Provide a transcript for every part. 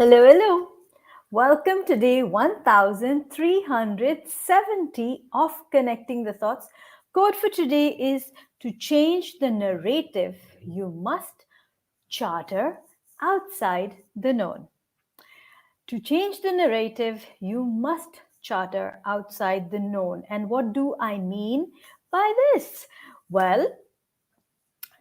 Hello, hello. Welcome to day 1370 of Connecting the Thoughts. Quote for today is to change the narrative, you must charter outside the known. To change the narrative, you must charter outside the known. And what do I mean by this? Well,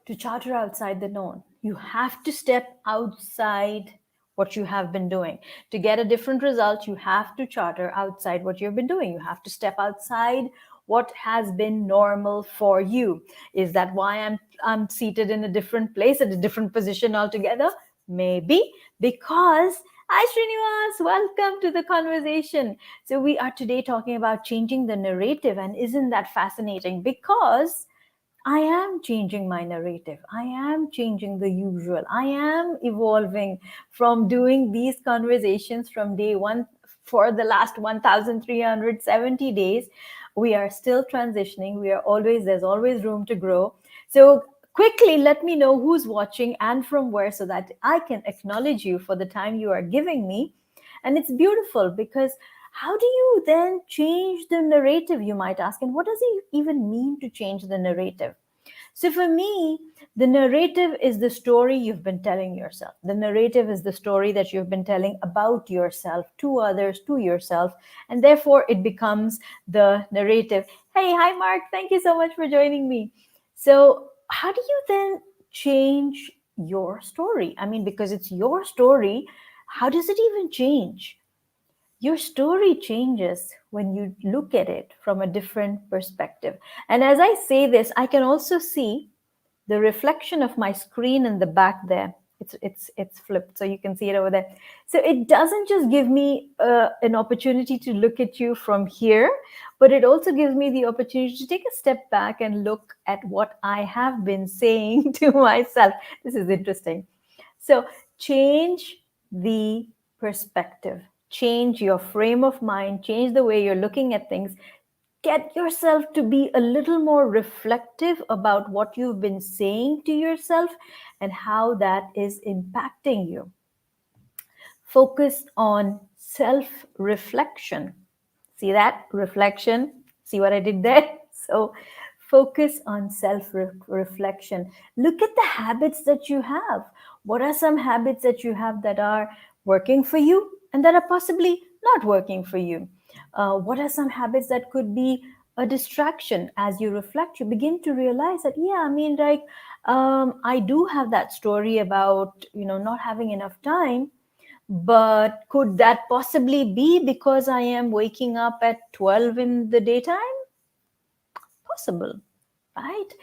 to charter outside the known, you have to step outside what you have been doing. To get a different result, you have to charter outside what you've been doing. You have to step outside what has been normal for you. Is that why I'm seated in a different place, at a different position altogether? Maybe because hi Srinivas, welcome to the conversation. So we are today talking about changing the narrative, and isn't that fascinating? Because I am changing my narrative. I am changing the usual. I am evolving from doing these conversations from day one for the last 1370 days. We are still transitioning. There's always room to grow. So, quickly let me know who's watching and from where so that I can acknowledge you for the time you are giving me. And it's beautiful because how do you then change the narrative, you might ask? And what does it even mean to change the narrative? So for me, the narrative is the story you've been telling yourself. The narrative is the story that you've been telling about yourself, to others, to yourself, and therefore it becomes the narrative. Hey, hi, Mark. Thank you so much for joining me. So, how do you then change your story? I mean, because it's your story, how does it even change? Your story changes when you look at it from a different perspective. And as I say this, I can also see the reflection of my screen in the back there. It's flipped, so you can see it over there. So it doesn't just give me an opportunity to look at you from here, but it also gives me the opportunity to take a step back and look at what I have been saying to myself. This is interesting. So change the perspective, change your frame of mind, change the way you're looking at things. Get yourself to be a little more reflective about what you've been saying to yourself and how that is impacting you. Focus on self reflection. See that? Reflection. See what I did there? So, focus on self reflection. Look at the habits that you have. What are some habits that you have that are working for you and that are possibly not working for you? What are some habits that could be a distraction? As you reflect, you begin to realize that, yeah, I mean, like, I do have that story about, not having enough time, but could that possibly be because I am waking up at 12 in the daytime? Possible, right?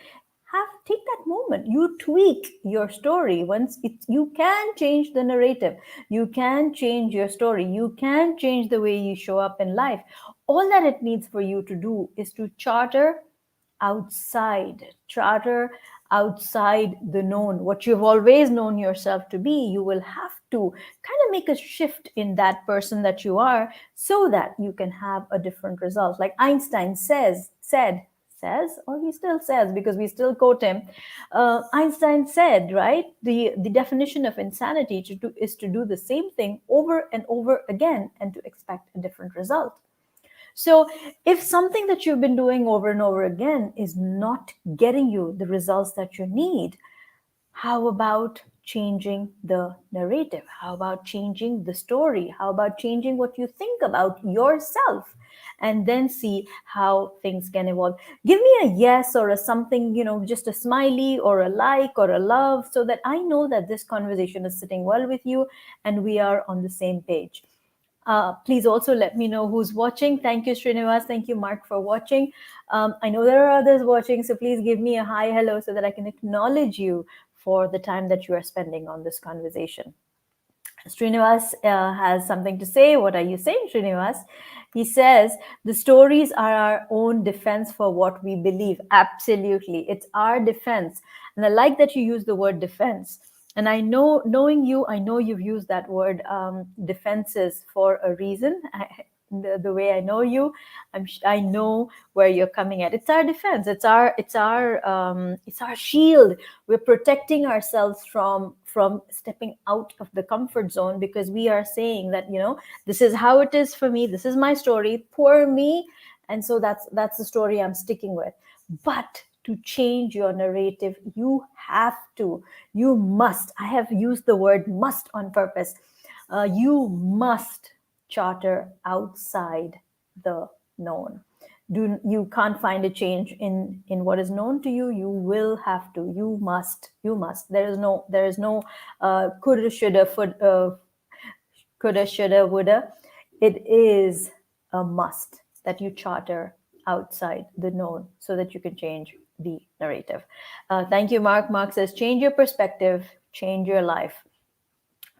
Take that moment. You tweak your story. You can change the narrative. You can change your story. You can change the way you show up in life. All that it needs for you to do is to charter outside the known. What you've always known yourself to be, you will have to kind of make a shift in that person that you are so that you can have a different result. Like Einstein says, or he still says because we still quote him. Einstein said, right, the definition of insanity is to do the same thing over and over again and to expect a different result. So, if something that you've been doing over and over again is not getting you the results that you need, how about changing the narrative? How about changing the story? How about changing what you think about yourself? And then see how things can evolve. Give me a yes or a something, just a smiley or a like or a love so that I know that this conversation is sitting well with you and we are on the same page. Please also let me know who's watching. Thank you, Srinivas. Thank you, Mark, for watching. I know there are others watching, so please give me a hi, hello, so that I can acknowledge you for the time that you are spending on this conversation. Srinivas has something to say. What are you saying, Srinivas? He says, the stories are our own defense for what we believe. Absolutely. It's our defense. And I like that you use the word defense. And I know, knowing you, I know you've used that word defenses for a reason. the way I know you, I know where you're coming at. It's our defense. It's our shield. We're protecting ourselves from stepping out of the comfort zone, because we are saying that, this is how it is for me. This is my story. Poor me. And so that's the story I'm sticking with. But to change your narrative, you must. I have used the word must on purpose. You must charter outside the known. You can't find a change in what is known to you. You will have to. You must. There is no coulda, shoulda, coulda, shoulda, woulda. It is a must that you charter outside the known so that you can change the narrative. Thank you, Mark. Mark says, change your perspective, change your life.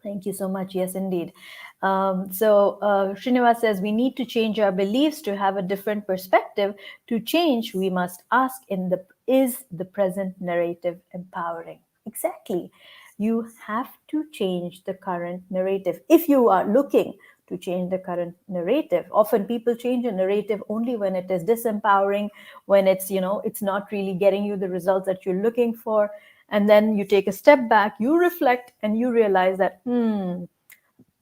Thank you so much. Yes, indeed. Srinivas says, we need to change our beliefs to have a different perspective. To change, we must ask, is the present narrative empowering? Exactly. You have to change the current narrative. If you are looking to change the current narrative, often people change a narrative only when it is disempowering, when it's not really getting you the results that you're looking for. And then you take a step back, you reflect, and you realize that,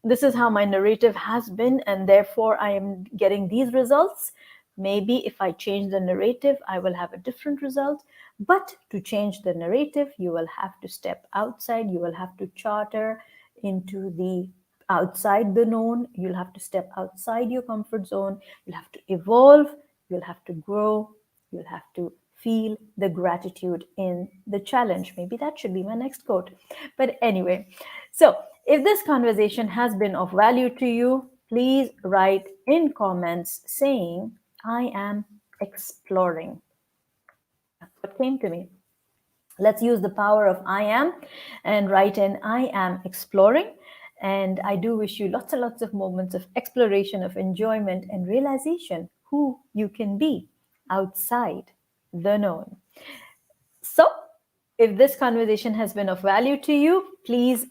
this is how my narrative has been, and therefore I am getting these results. Maybe if I change the narrative, I will have a different result. But to change the narrative, you will have to step outside. You will have to charter into the outside the known. You'll have to step outside your comfort zone. You'll have to evolve. You'll have to grow. You'll have to feel the gratitude in the challenge. Maybe that should be my next quote. But anyway, so if this conversation has been of value to you, please write in comments saying, I am exploring. That's what came to me. Let's use the power of I am and write in, I am exploring. And I do wish you lots and lots of moments of exploration, of enjoyment, and realization who you can be outside the known. So, if this conversation has been of value to you, please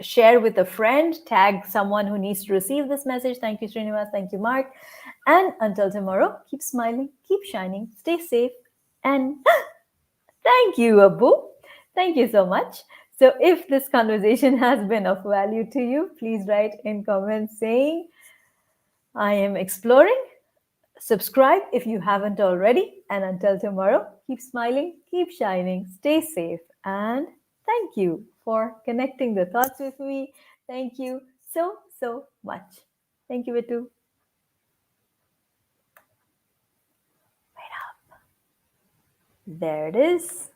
share with a friend, tag someone who needs to receive this message. Thank you, Srinivas. Thank you, Mark. And until tomorrow, keep smiling, keep shining, stay safe, and thank you, Abu. Thank you so much. So, if this conversation has been of value to you, please write in comments saying, I am exploring. Subscribe if you haven't already. And until tomorrow, keep smiling, keep shining, stay safe, and thank you for connecting the thoughts with me. Thank you so, so much. Thank you, Vitu. Wait up. There it is.